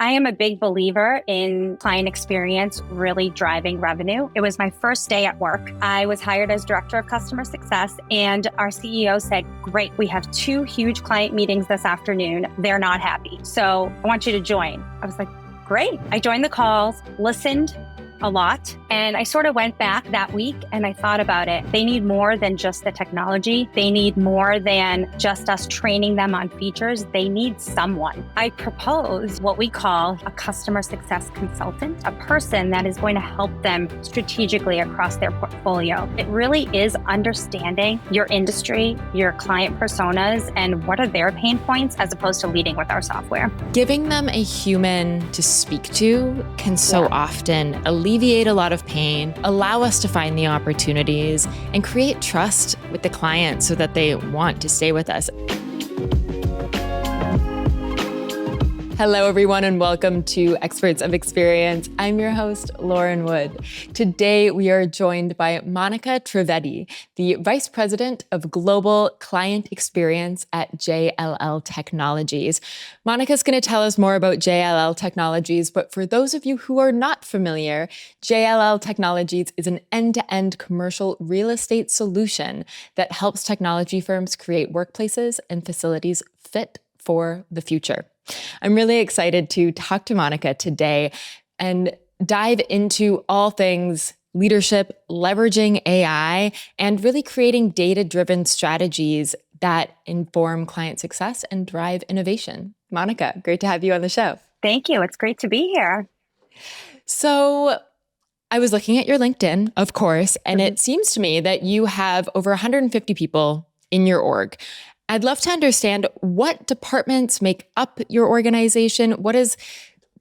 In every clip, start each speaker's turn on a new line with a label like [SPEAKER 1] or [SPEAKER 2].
[SPEAKER 1] I am a big believer in client experience really driving revenue. It was my first day at work. I was hired as director of customer success, and our CEO said, "Great, we have 2 huge client meetings this afternoon. They're not happy. So I want you to join." I was like, great. I joined the calls, listened a lot. And I sort of went back that week and I thought about it. They need more than just the technology. They need more than just us training them on features. They need someone. I propose what we call a customer success consultant, a person that is going to help them strategically across their portfolio. It really is understanding your industry, your client personas, and what are their pain points as opposed to leading with our software.
[SPEAKER 2] Giving them a human to speak to can so often alleviate a lot of pain, allow us to find the opportunities, and create trust with the client so that they want to stay with us. Hello, everyone, and welcome to Experts of Experience. I'm your host, Lauren Wood. Today, we are joined by Monica Trivedi, the Vice President of Global Client Experience at JLL Technologies. Monica's going to tell us more about JLL Technologies, but for those of you who are not familiar, JLL Technologies is an end-to-end commercial real estate solution that helps technology firms create workplaces and facilities fit for the future. I'm really excited to talk to Monica today and dive into all things leadership, leveraging AI, and really creating data-driven strategies that inform client success and drive innovation. Monica, great to have you on the show.
[SPEAKER 1] Thank you. It's great to be here.
[SPEAKER 2] So I was looking at your LinkedIn, of course, and it seems to me that you have over 150 people in your org. I'd love to understand what departments make up your organization. What does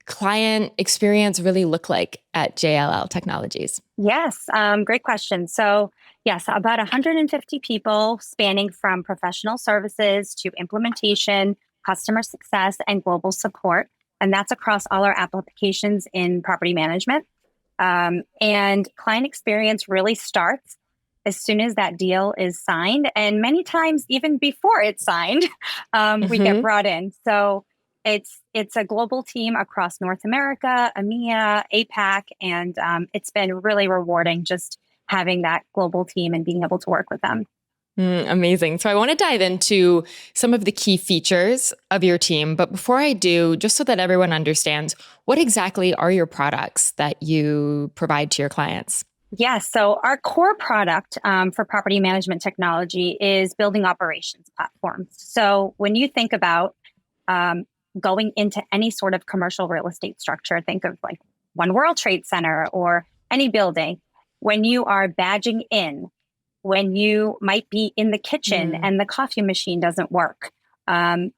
[SPEAKER 2] client experience really look like at JLL Technologies?
[SPEAKER 1] Yes, great question. So yes, about 150 people spanning from professional services to implementation, customer success, and global support. And that's across all our applications in property management. And client experience really starts as soon as that deal is signed. And many times, even before it's signed, we get brought in. So it's a global team across North America, EMEA, APAC, and it's been really rewarding just having that global team and being able to work with them.
[SPEAKER 2] Amazing. So I want to dive into some of the key features of your team. But before I do, just so that everyone understands, what exactly are your products that you provide to your clients?
[SPEAKER 1] Yes. So our core product for property management technology is building operations platforms. So when you think about going into any sort of commercial real estate structure, think of like One World Trade Center or any building, when you are badging in, when you might be in the kitchen and the coffee machine doesn't work.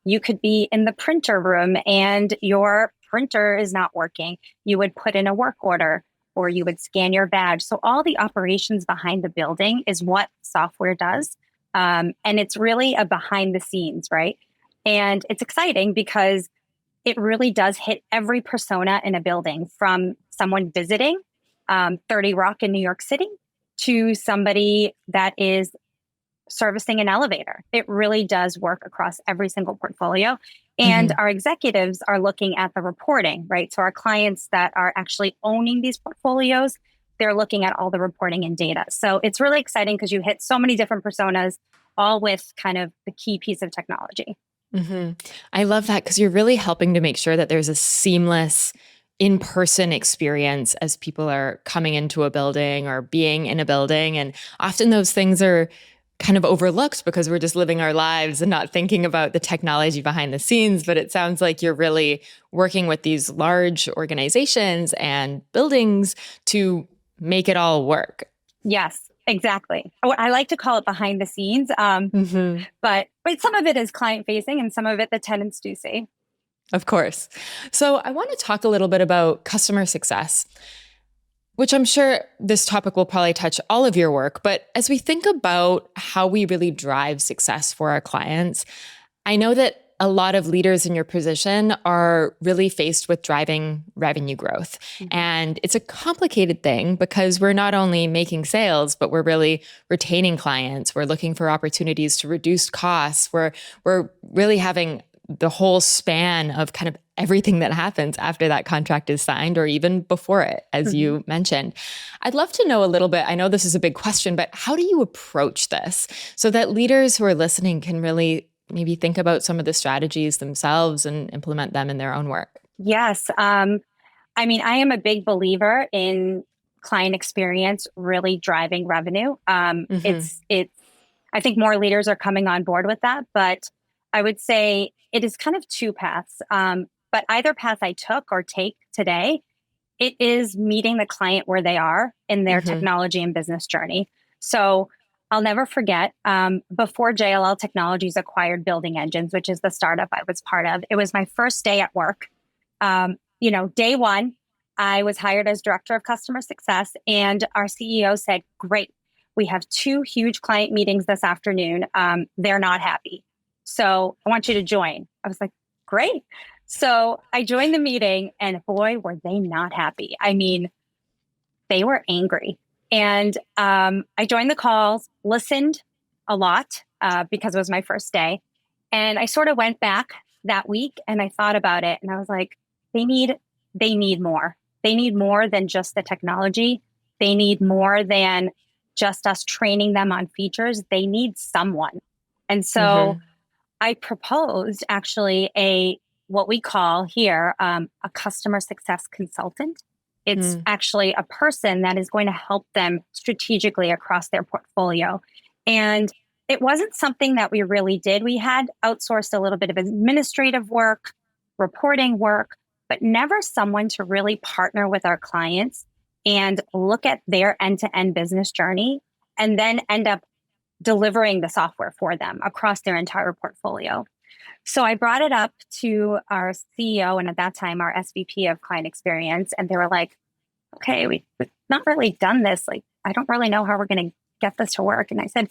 [SPEAKER 1] You could be in the printer room and your printer is not working. You would put in a work order, or you would scan your badge. So all the operations behind the building is what software does. And it's really a behind the scenes, right? And it's exciting because it really does hit every persona in a building, from someone visiting 30 Rock in New York City to somebody that is servicing an elevator. It really does work across every single portfolio. And our executives are looking at the reporting, right? So our clients that are actually owning these portfolios, they're looking at all the reporting and data. So it's really exciting because you hit so many different personas, all with kind of the key piece of technology.
[SPEAKER 2] I love that because you're really helping to make sure that there's a seamless in-person experience as people are coming into a building or being in a building. And often those things are kind of overlooked because we're just living our lives and not thinking about the technology behind the scenes. But it sounds like you're really working with these large organizations and buildings to make it all work.
[SPEAKER 1] Yes, exactly. I like to call it behind the scenes, but some of it is client facing and some of it the tenants do see.
[SPEAKER 2] Of course. So I want to talk a little bit about customer success, which I'm sure this topic will probably touch all of your work. But as we think about how we really drive success for our clients, I know that a lot of leaders in your position are really faced with driving revenue growth. And it's a complicated thing because we're not only making sales, but we're really retaining clients. We're looking for opportunities to reduce costs. We're really having the whole span of kind of everything that happens after that contract is signed or even before it, as
[SPEAKER 1] Mhm.
[SPEAKER 2] you mentioned. I'd love to know a little bit. I know this is a big question, but how do you approach this so that leaders who are listening can really maybe think about some of the strategies themselves and implement them in their own work?
[SPEAKER 1] Yes. I mean, I am a big believer in client experience really driving revenue.
[SPEAKER 2] Mm-hmm.
[SPEAKER 1] I think more leaders are coming on board with that, but I would say it is kind of two paths. But either path I took or take today, it is meeting the client where they are in their
[SPEAKER 2] Mm-hmm.
[SPEAKER 1] technology and business journey. So I'll never forget before JLL Technologies acquired Building Engines, which is the startup I was part of. It was my first day at work. Day one, I was hired as director of customer success, and our CEO said, "Great, we have two huge client meetings this afternoon. They're not happy. So I want you to join." I was like, "Great." So I joined the meeting, and boy, were they not happy. I mean, they were angry. And I joined the calls, listened a lot because it was my first day. And I sort of went back that week and I thought about it and I was like, they need they need more. They need more than just the technology. They need more than just us training them on features. They need someone. And so
[SPEAKER 2] Mm-hmm.
[SPEAKER 1] I proposed actually a what we call here a customer success consultant. It's actually a person that is going to help them strategically across their portfolio. And it wasn't something that we really did. We had outsourced a little bit of administrative work, reporting work, but never someone to really partner with our clients and look at their end to end business journey and then end up delivering the software for them across their entire portfolio. So I brought it up to our CEO and at that time our SVP of client experience. And they were like, okay, we've not really done this. Like, I don't really know how we're going to get this to work. And I said,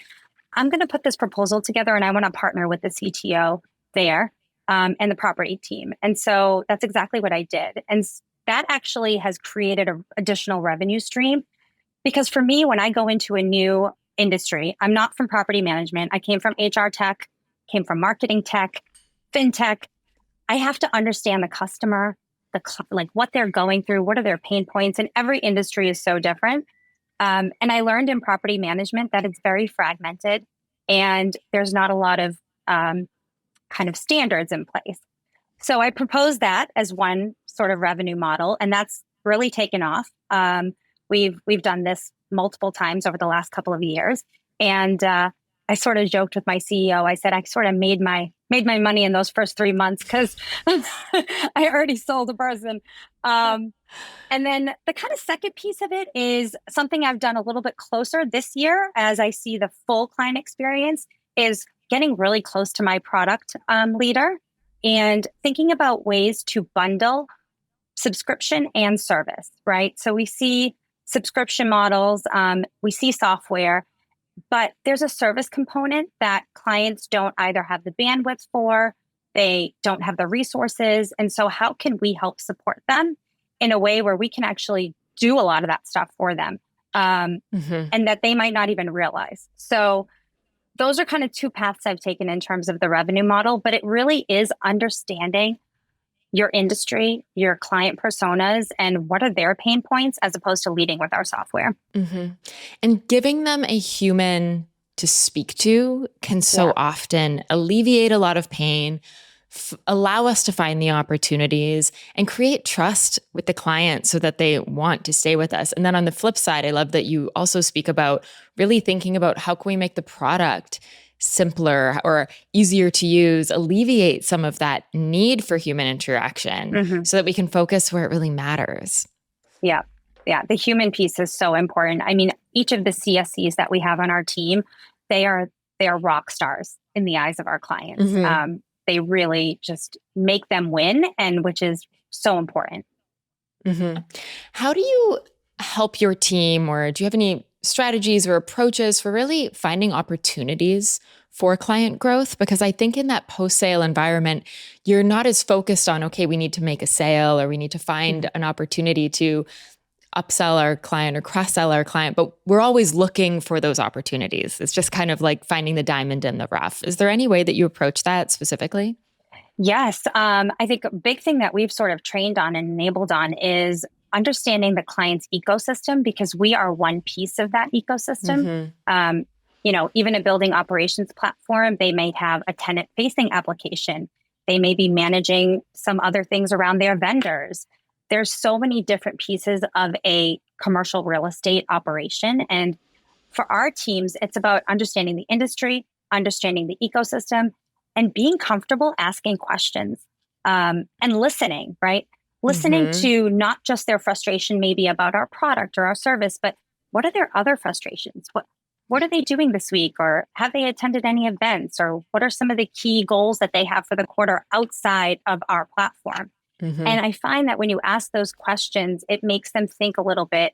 [SPEAKER 1] I'm going to put this proposal together and I want to partner with the CTO there and the property team. And so that's exactly what I did. And that actually has created an additional revenue stream because for me, when I go into a new industry, I'm not from property management. I came from HR tech, came from marketing tech, fintech. I have to understand the customer, like what they're going through, what are their pain points, and every industry is so different. And I learned in property management that it's very fragmented, and there's not a lot of kind of standards in place. So I proposed that as one sort of revenue model, and that's really taken off. We've done this multiple times over the last couple of years, and I sort of joked with my CEO. I said I sort of made my money in those first 3 months because I already sold a person. And then the kind of second piece of it is something I've done a little bit closer this year as I see the full client experience is getting really close to my product leader and thinking about ways to bundle subscription and service, right? So we see subscription models, we see software, but there's a service component that clients don't either have the bandwidth for, they don't have the resources. And so, how can we help support them in a way where we can actually do a lot of that stuff for them
[SPEAKER 2] Mm-hmm.
[SPEAKER 1] and that they might not even realize? So, those are kind of two paths I've taken in terms of the revenue model, but it really is understanding your industry, your client personas, and what are their pain points as opposed to leading with our software.
[SPEAKER 2] Mm-hmm. And giving them a human to speak to can so
[SPEAKER 1] Yeah.
[SPEAKER 2] often alleviate a lot of pain, allow us to find the opportunities, and create trust with the client so that they want to stay with us. And then on the flip side, I love that you also speak about really thinking about how can we make the product simpler or easier to use, alleviate some of that need for human interaction
[SPEAKER 1] hmm
[SPEAKER 2] so that we can focus where it really matters.
[SPEAKER 1] Yeah. Yeah. The human piece is so important. I mean, each of the CSCs that we have on our team, they are they are rock stars in the eyes of our clients.
[SPEAKER 2] Mm-hmm.
[SPEAKER 1] They really just make them win, and which is so important.
[SPEAKER 2] Mm-hmm. How do you help your team, or do you have any strategies or approaches for really finding opportunities for client growth? Because I think in that post sale environment, you're not as focused on, okay, we need to make a sale or we need to find an opportunity to upsell our client or cross sell our client, but we're always looking for those opportunities. It's just kind of like finding the diamond in the rough. Is there any way that you approach that specifically?
[SPEAKER 1] Yes. I think a big thing that we've sort of trained on and enabled on is understanding the client's ecosystem because we are one piece of that ecosystem.
[SPEAKER 2] Mm-hmm.
[SPEAKER 1] Um, Even a building operations platform, they may have a tenant facing application. They may be managing some other things around their vendors. There's so many different pieces of a commercial real estate operation. And for our teams, it's about understanding the industry, understanding the ecosystem, and being comfortable asking questions and listening, right? Listening
[SPEAKER 2] Mm-hmm.
[SPEAKER 1] to not just their frustration, maybe about our product or our service, but what are their other frustrations? What are they doing this week? Or have they attended any events? Or what are some of the key goals that they have for the quarter outside of our platform?
[SPEAKER 2] Mm-hmm.
[SPEAKER 1] And I find that when you ask those questions, it makes them think a little bit.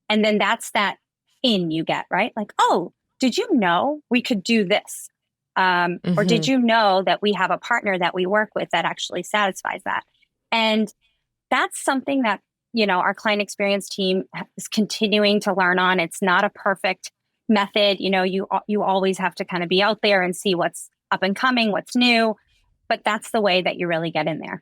[SPEAKER 1] And then that's that in you get, right? Like, oh, did you know we could do this? Or did
[SPEAKER 2] Mm-hmm.
[SPEAKER 1] you know that we have a partner that we work with that actually satisfies that? And that's something that, our client experience team is continuing to learn on. It's not a perfect method. You always have to kind of be out there and see what's up and coming, what's new, but that's the way that you really get in there.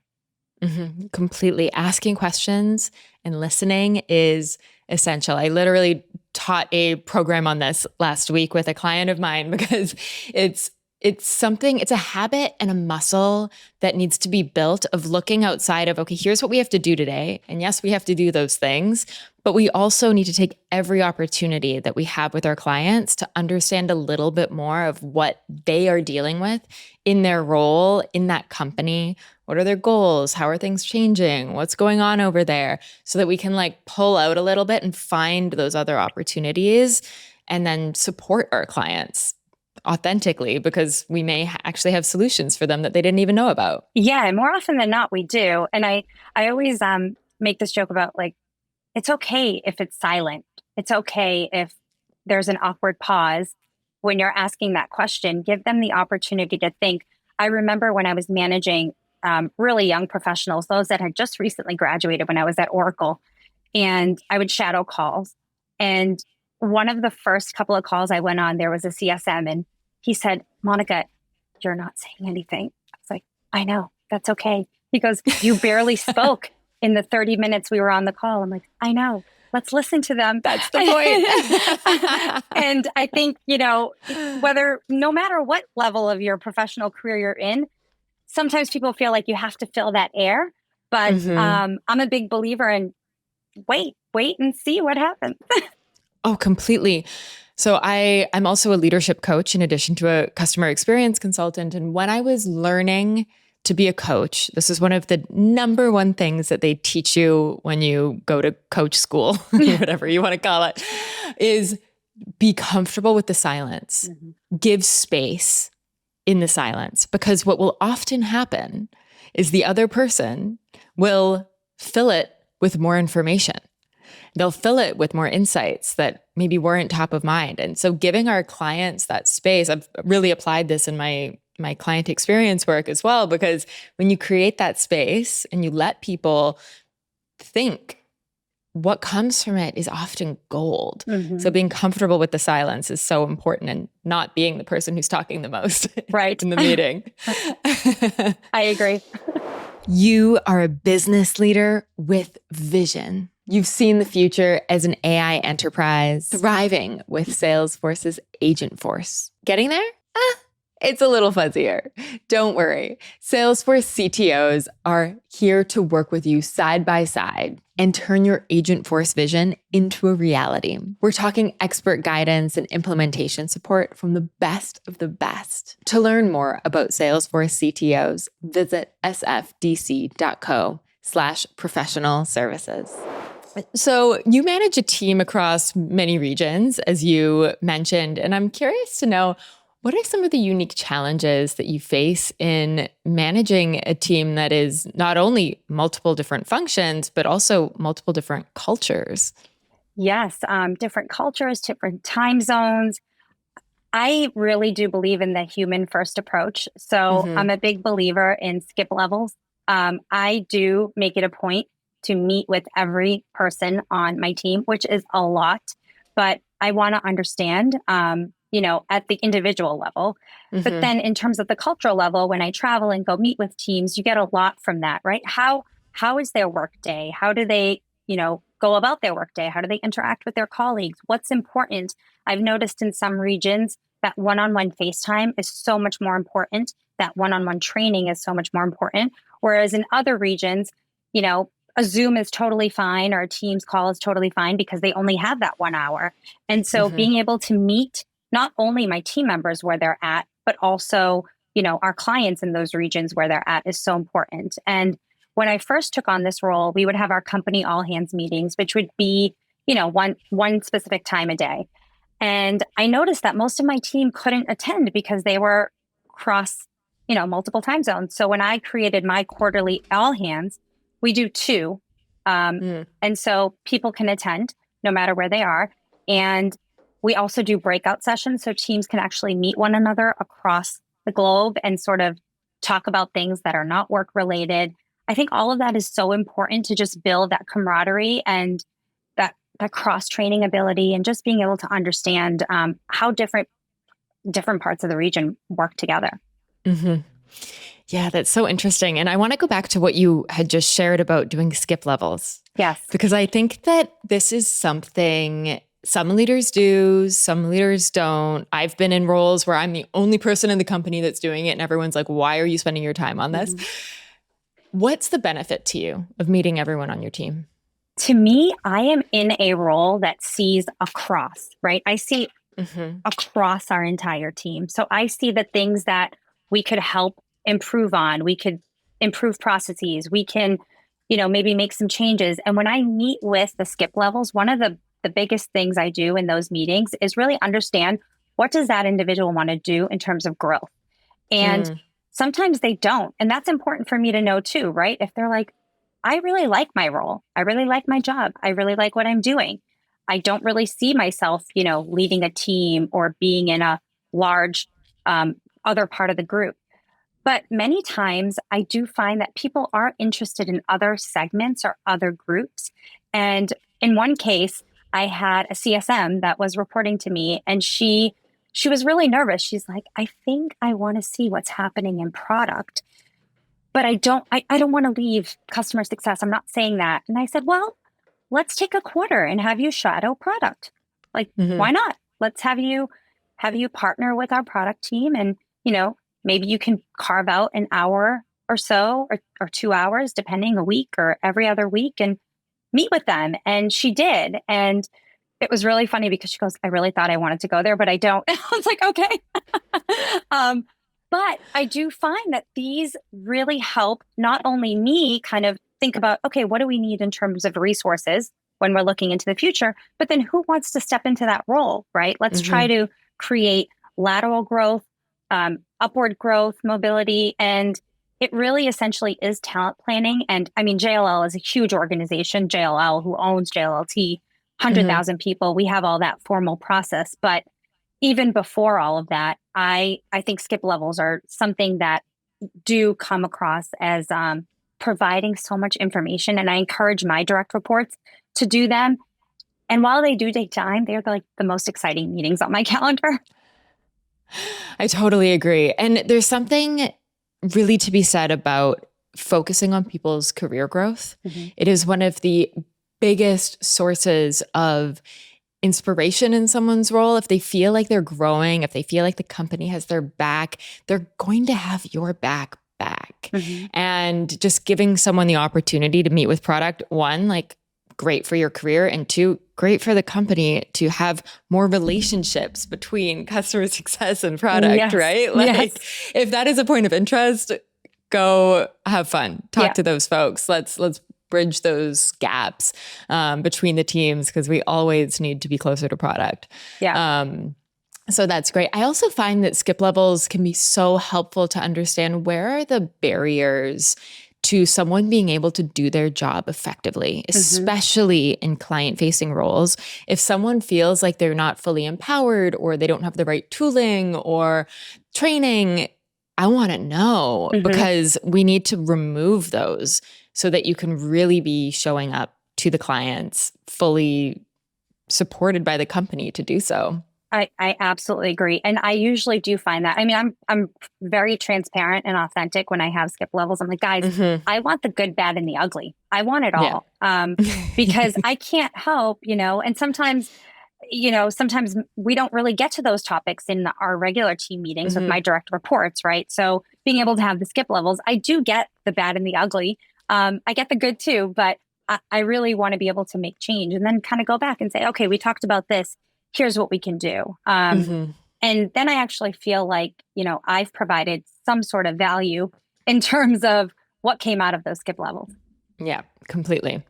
[SPEAKER 2] Mm-hmm. Completely. Asking questions and listening is essential. I literally taught a program on this last week with a client of mine because it's it's a habit and a muscle that needs to be built of looking outside of, okay, here's what we have to do today. And yes, we have to do those things, but we also need to take every opportunity that we have with our clients to understand a little bit more of what they are dealing with in their role in that company. What are their goals? How are things changing? What's going on over there? So that we can like pull out a little bit and find those other opportunities and then support our clients authentically because we may actually have solutions for them that they didn't even know about.
[SPEAKER 1] Yeah, and more often than not, we do. And I always make this joke about like it's okay if it's silent. It's okay if there's an awkward pause when you're asking that question. Give them the opportunity to think. I remember when I was managing really young professionals, those that had just recently graduated when I was at Oracle, and I would shadow calls. And one of the first couple of calls I went on, there was a CSM, and he said, Monica, you're not saying anything. I was like, I know, that's okay. He goes, you barely spoke in the 30 minutes we were on the call. I'm like, I know. Let's listen to them.
[SPEAKER 2] That's the point.
[SPEAKER 1] And I think, whether no matter what level of your professional career you're in, sometimes people feel like you have to fill that air. But
[SPEAKER 2] Mm-hmm.
[SPEAKER 1] I'm a big believer in wait and see what happens.
[SPEAKER 2] Oh, completely. So I'm also a leadership coach in addition to a customer experience consultant. And when I was learning to be a coach, this is one of the number one things that they teach you when you go to coach school, whatever you want to call it, is be comfortable with the silence.
[SPEAKER 1] Mm-hmm.
[SPEAKER 2] Give space in the silence because what will often happen is the other person will fill it with more information. They'll fill it with more insights that maybe weren't top of mind. And so giving our clients that space, I've really applied this in my client experience work as well, because when you create that space and you let people think, what comes from it is often gold.
[SPEAKER 1] Mm-hmm.
[SPEAKER 2] So being comfortable with the silence is so important and not being the person who's talking the most
[SPEAKER 1] Right.
[SPEAKER 2] in the meeting.
[SPEAKER 1] I agree.
[SPEAKER 2] You are a business leader with vision. You've seen the future as an AI enterprise thriving with Salesforce's Agent Force. Getting there? It's a little fuzzier. Don't worry. Salesforce CTOs are here to work with you side by side and turn your Agent Force vision into a reality. We're talking expert guidance and implementation support from the best of the best. To learn more about Salesforce CTOs, visit sfdc.co/professional services. So you manage a team across many regions, as you mentioned, and I'm curious to know, what are some of the unique challenges that you face in managing a team that is not only multiple different functions, but also multiple different cultures?
[SPEAKER 1] Yes, different cultures, different time zones. I really do believe in the human first approach. So
[SPEAKER 2] Mm-hmm.
[SPEAKER 1] I'm a big believer in skip levels. I do make it a point to meet with every person on my team, which is a lot, but I want to understand, at the individual level. But
[SPEAKER 2] Hmm.
[SPEAKER 1] then in terms of the cultural level, when I travel and go meet with teams, you get a lot from that, right? How is their work day? How do they, go about their work day? How do they interact with their colleagues? What's important? I've noticed in some regions that one-on-one FaceTime is so much more important. That one-on-one training is so much more important. Whereas in other regions, a Zoom is totally fine or a Teams call is totally fine because they only have that 1 hour. And so
[SPEAKER 2] Hmm.
[SPEAKER 1] being able to meet not only my team members where they're at, but also, our clients in those regions where they're at is so important. And when I first took on this role, we would have our company all hands meetings, which would be, one specific time a day. And I noticed that most of my team couldn't attend because they were across, multiple time zones. So when I created my quarterly all hands, we do two.
[SPEAKER 2] Mm.
[SPEAKER 1] And so people can attend no matter where they are. And we also do breakout sessions so teams can actually meet one another across the globe and sort of talk about things that are not work related. I think all of that is so important to just build that camaraderie and that cross training ability and just being able to understand how different parts of the region work together.
[SPEAKER 2] Hmm. Yeah, that's so interesting. And I want to go back to what you had just shared about doing skip levels,
[SPEAKER 1] Yes.
[SPEAKER 2] because I think that this is something some leaders do, some leaders don't. I've been in roles where I'm the only person in the company that's doing it, and everyone's like, why are you spending your time on this?
[SPEAKER 1] Mhm.
[SPEAKER 2] What's the benefit to you of meeting everyone on your team?
[SPEAKER 1] To me, I am in a role that sees across, right? I see
[SPEAKER 2] Hmm.
[SPEAKER 1] across our entire team. So I see the things that we could help improve on. We could improve processes. We can, maybe make some changes. And when I meet with the skip levels, one of the biggest things I do in those meetings is really understand what does that individual want to do in terms of growth. And
[SPEAKER 2] Mm.
[SPEAKER 1] sometimes they don't. And that's important for me to know too, right? If they're like, I really like my role. I really like my job. I really like what I'm doing. I don't really see myself, leading a team or being in a large other part of the group. But many times I do find that people are interested in other segments or other groups. And in one case, I had a CSM that was reporting to me and she was really nervous. She's like, I think I want to see what's happening in product, but I don't want to leave customer success. I'm not saying that. And I said, well, let's take a quarter and have you shadow product. Like,
[SPEAKER 2] Hmm.
[SPEAKER 1] why not? Let's have you partner with our product team and, maybe you can carve out an hour or so or 2 hours, depending a week or every other week and meet with them. And she did. And it was really funny because she goes, I really thought I wanted to go there, but I don't. I was like, okay. um, but I do find that these really help not only me kind of think about, okay, what do we need in terms of resources when we're looking into the future, but then who wants to step into that role, right? Let's try
[SPEAKER 2] Hmm.
[SPEAKER 1] to create lateral growth, upward growth, mobility, and it really essentially is talent planning. And I mean, JLL is a huge organization, JLL, who owns JLLT,
[SPEAKER 2] Hmm.
[SPEAKER 1] 100,000 people. We have all that formal process. But even before all of that, I think skip levels are something that do come across as providing so much information. And I encourage my direct reports to do them. And while they do take time, they're like the most exciting meetings on my calendar.
[SPEAKER 2] I totally agree. And there's something really to be said about focusing on people's career growth.
[SPEAKER 1] Mhm.
[SPEAKER 2] It is one of the biggest sources of inspiration in someone's role. If they feel like they're growing, if they feel like the company has their back, they're going to have your back.
[SPEAKER 1] Mhm.
[SPEAKER 2] And just giving someone the opportunity to meet with product, one, like great for your career, and two, great for the company to have more relationships between customer success and product,
[SPEAKER 1] Yes.
[SPEAKER 2] right? Like
[SPEAKER 1] Yes.
[SPEAKER 2] if that is a point of interest, go have fun, talk
[SPEAKER 1] Yeah.
[SPEAKER 2] to those folks. Let's bridge those gaps between the teams because we always need to be closer to product.
[SPEAKER 1] Yeah.
[SPEAKER 2] So that's great. I also find that skip levels can be so helpful to understand where are the barriers to someone being able to do their job effectively,
[SPEAKER 1] Mhm.
[SPEAKER 2] especially in client facing roles. If someone feels like they're not fully empowered or they don't have the right tooling or training, I want to know
[SPEAKER 1] Mhm.
[SPEAKER 2] because we need to remove those so that you can really be showing up to the clients fully supported by the company to do so.
[SPEAKER 1] I absolutely agree. And I usually do find that. I mean, I'm very transparent and authentic when I have skip levels. I'm like, guys,
[SPEAKER 2] Hmm.
[SPEAKER 1] I want the good, bad, and the ugly. I want it
[SPEAKER 2] Yeah.
[SPEAKER 1] all. Because I can't help, and sometimes we don't really get to those topics in our regular team meetings with
[SPEAKER 2] Hmm.
[SPEAKER 1] my direct reports, right? So being able to have the skip levels, I do get the bad and the ugly. I get the good too, but I really want to be able to make change and then kind of go back and say, okay, we talked about this. Here's what we can do.
[SPEAKER 2] Hmm.
[SPEAKER 1] And then I actually feel like, I've provided some sort of value in terms of what came out of those skip levels.
[SPEAKER 2] Yeah, completely.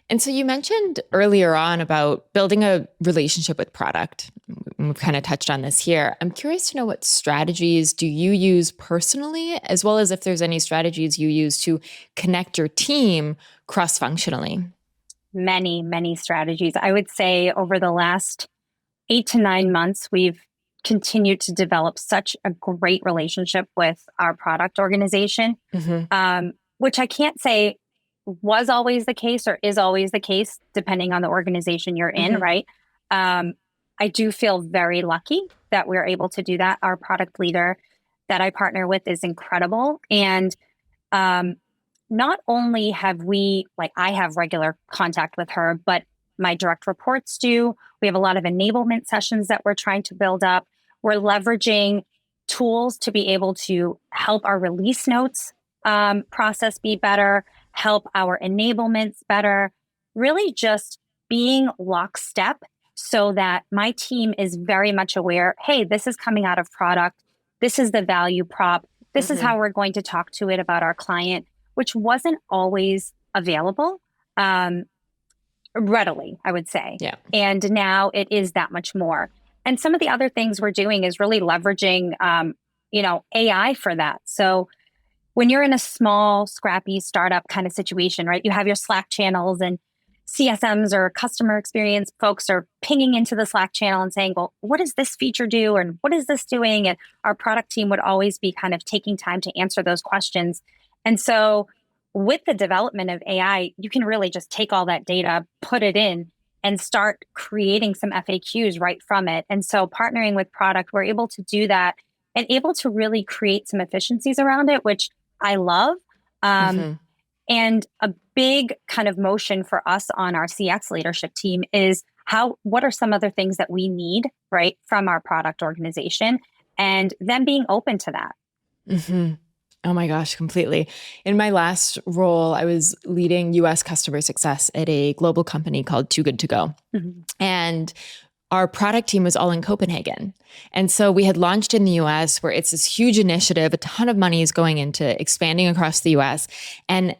[SPEAKER 2] And so you mentioned earlier on about building a relationship with product. We've kind of touched on this here. I'm curious to know what strategies do you use personally, as well as if there's any strategies you use to connect your team cross-functionally.
[SPEAKER 1] Many, many strategies. I would say over the last 8 to 9 months, we've continued to develop such a great relationship with our product organization,
[SPEAKER 2] Hmm.
[SPEAKER 1] which I can't say was always the case or is always the case, depending on the organization you're in,
[SPEAKER 2] Hmm.
[SPEAKER 1] right? Um, I do feel very lucky that we're able to do that. Our product leader that I partner with is incredible. And um, not only have I have regular contact with her, but my direct reports do. We have a lot of enablement sessions that we're trying to build up. We're leveraging tools to be able to help our release notes process be better, help our enablements better, really just being lockstep so that my team is very much aware, hey, this is coming out of product. This is the value prop. This is
[SPEAKER 2] Hmm.
[SPEAKER 1] how we're going to talk to it about our client, which wasn't always available um, readily, I would say.
[SPEAKER 2] Yeah.
[SPEAKER 1] And now it is that much more. And some of the other things we're doing is really leveraging, AI for that. So when you're in a small, scrappy startup kind of situation, right? You have your Slack channels and CSMs or customer experience folks are pinging into the Slack channel and saying, well, what does this feature do? And what is this doing? And our product team would always be kind of taking time to answer those questions. And so with the development of AI, you can really just take all that data, put it in, and start creating some FAQs right from it. And so partnering with product, we're able to do that and able to really create some efficiencies around it, which I love. Um,
[SPEAKER 2] Hmm.
[SPEAKER 1] and a big kind of motion for us on our CX leadership team is what are some other things that we need, right, from our product organization, and them being open to that.
[SPEAKER 2] Hmm. Oh my gosh, completely. In my last role, I was leading US customer success at a global company called Too Good To Go.
[SPEAKER 1] Mhm.
[SPEAKER 2] And our product team was all in Copenhagen. And so we had launched in the US where it's this huge initiative, a ton of money is going into expanding across the US. And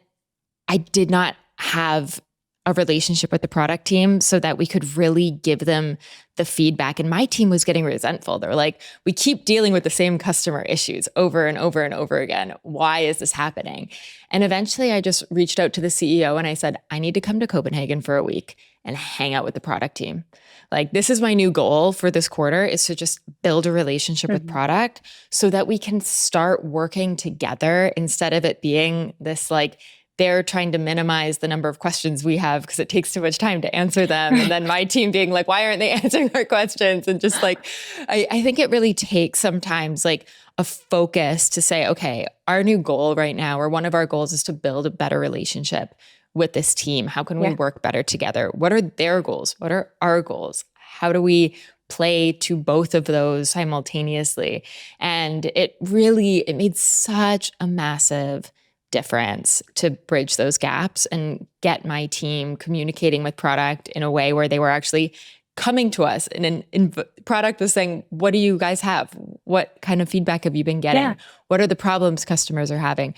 [SPEAKER 2] I did not have a relationship with the product team so that we could really give them the feedback. And my team was getting resentful. They're like, we keep dealing with the same customer issues over and over and over again. Why is this happening? And eventually I just reached out to the CEO and I said, I need to come to Copenhagen for a week and hang out with the product team. Like, this is my new goal for this quarter, is to just build a relationship with
[SPEAKER 1] Mhm.
[SPEAKER 2] product so that we can start working together instead of it being this like, they're trying to minimize the number of questions we have because it takes too much time to answer them. And
[SPEAKER 1] Right.
[SPEAKER 2] then my team being like, why aren't they answering our questions? And just like, I think it really takes sometimes like a focus to say, okay, our new goal right now, or one of our goals is to build a better relationship with this team. How can we
[SPEAKER 1] Yeah.
[SPEAKER 2] work better together? What are their goals? What are our goals? How do we play to both of those simultaneously? And it made such a massive difference to bridge those gaps and get my team communicating with product in a way where they were actually coming to us and in product was saying, what do you guys have? What kind of feedback have you been
[SPEAKER 1] Yeah.
[SPEAKER 2] getting? What are the problems customers are having?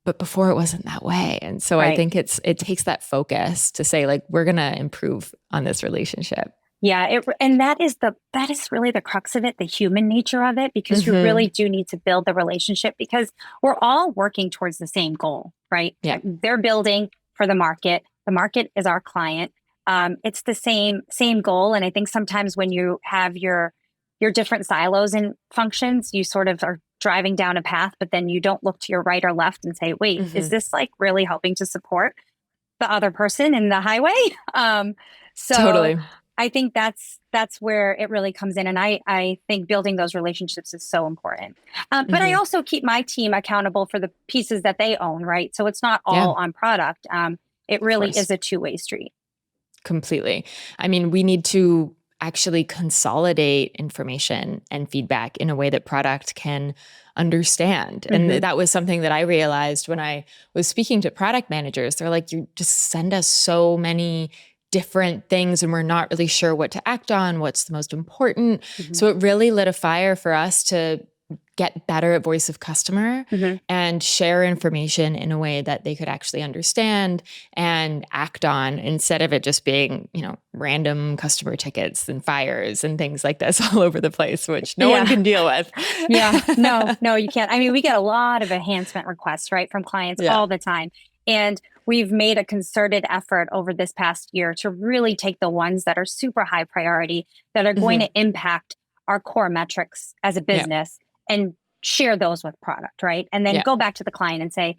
[SPEAKER 2] But before it wasn't that way. And so I
[SPEAKER 1] Right.
[SPEAKER 2] think it takes that focus to say, like, we're going to improve on this relationship.
[SPEAKER 1] Yeah, and that is really the crux of it, the human nature of it, because you
[SPEAKER 2] Hmm.
[SPEAKER 1] really do need to build the relationship because we're all working towards the same goal, right?
[SPEAKER 2] Yeah.
[SPEAKER 1] They're building for the market. The market is our client. It's the same goal, and I think sometimes when you have your different silos and functions, you sort of are driving down a path, but then you don't look to your right or left and say, "Wait, is
[SPEAKER 2] Hmm.
[SPEAKER 1] this like really helping to support the other person in the highway?" So
[SPEAKER 2] Totally.
[SPEAKER 1] I think that's where it really comes in. And I think building those relationships is so important. But I
[SPEAKER 2] Hmm.
[SPEAKER 1] also keep my team accountable for the pieces that they own, right? So it's not
[SPEAKER 2] Yeah,
[SPEAKER 1] all on product. It
[SPEAKER 2] of
[SPEAKER 1] really
[SPEAKER 2] course.
[SPEAKER 1] is a two-way street.
[SPEAKER 2] Completely. I mean, we need to actually consolidate information and feedback in a way that product can understand. And
[SPEAKER 1] Hmm.
[SPEAKER 2] that was something that I realized when I was speaking to product managers. They're like, you just send us so many different things and we're not really sure what to act on, what's the most important.
[SPEAKER 1] Hmm.
[SPEAKER 2] So it really lit a fire for us to get better at voice of customer
[SPEAKER 1] Hmm.
[SPEAKER 2] and share information in a way that they could actually understand and act on instead of it just being, random customer tickets and fires and things like this all over the place, which no one
[SPEAKER 1] Yeah.
[SPEAKER 2] can deal with.
[SPEAKER 1] Yeah. No, you can't. I mean, we get a lot of enhancement requests, right, from clients
[SPEAKER 2] Yeah.
[SPEAKER 1] all the time. And we've made a concerted effort over this past year to really take the ones that are super high priority, that are going
[SPEAKER 2] Hmm.
[SPEAKER 1] to impact our core metrics as a
[SPEAKER 2] Yeah.
[SPEAKER 1] business and share those with product, right? And then
[SPEAKER 2] Yeah.
[SPEAKER 1] go back to the client and say,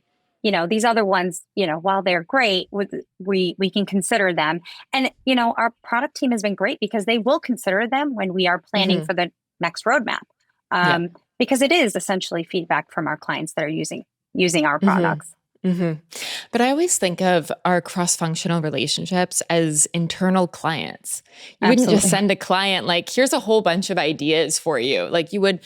[SPEAKER 1] these other ones, while they're great, we can consider them. And, our product team has been great because they will consider them when we are planning
[SPEAKER 2] Hmm.
[SPEAKER 1] for the next roadmap.
[SPEAKER 2] Yeah.
[SPEAKER 1] Because it is essentially feedback from our clients that are using our
[SPEAKER 2] Hmm.
[SPEAKER 1] products.
[SPEAKER 2] Hmm. But I always think of our cross-functional relationships as internal clients. You wouldn't just
[SPEAKER 1] Absolutely.
[SPEAKER 2] send a client like, here's a whole bunch of ideas for you. Like you would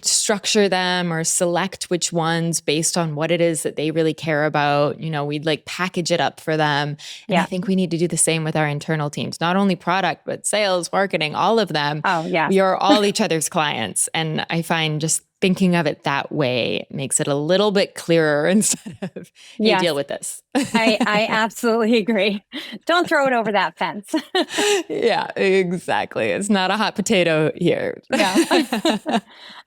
[SPEAKER 2] structure them or select which ones based on what it is that they really care about. We'd like package it up for them. And I
[SPEAKER 1] Yeah.
[SPEAKER 2] think we need to do the same with our internal teams, not only product, but sales, marketing, all of them.
[SPEAKER 1] Oh, yes.
[SPEAKER 2] We are all each other's clients. And I find just thinking of it that way makes it a little bit clearer instead of, hey, deal
[SPEAKER 1] Yes.
[SPEAKER 2] with this.
[SPEAKER 1] I absolutely agree. Don't throw it over that fence.
[SPEAKER 2] Yeah, exactly. It's not a hot potato here.
[SPEAKER 1] Yeah.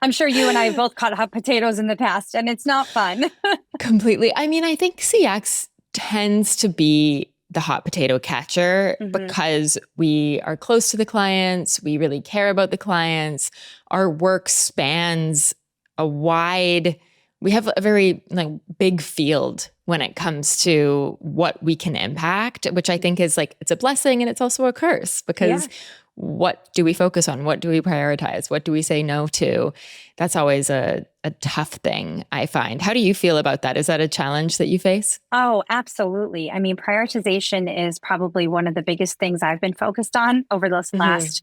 [SPEAKER 1] I'm sure you and I have both cut hot potatoes in the past, and it's not fun.
[SPEAKER 2] Completely. I mean, I think CX tends to be the hot potato catcher
[SPEAKER 1] Hmm.
[SPEAKER 2] because we are close to the clients, we really care about the clients. Our work spans a wide, we have a very like big field when it comes to what we can impact, which I think is like it's a blessing and it's also a curse
[SPEAKER 1] Yeah.
[SPEAKER 2] because what do we focus on? What do we prioritize? What do we say no to? That's always a tough thing, I find. How do you feel about that? Is that a challenge that you face?
[SPEAKER 1] Oh, absolutely. I mean, prioritization is probably one of the biggest things I've been focused on over this
[SPEAKER 2] Hmm.
[SPEAKER 1] last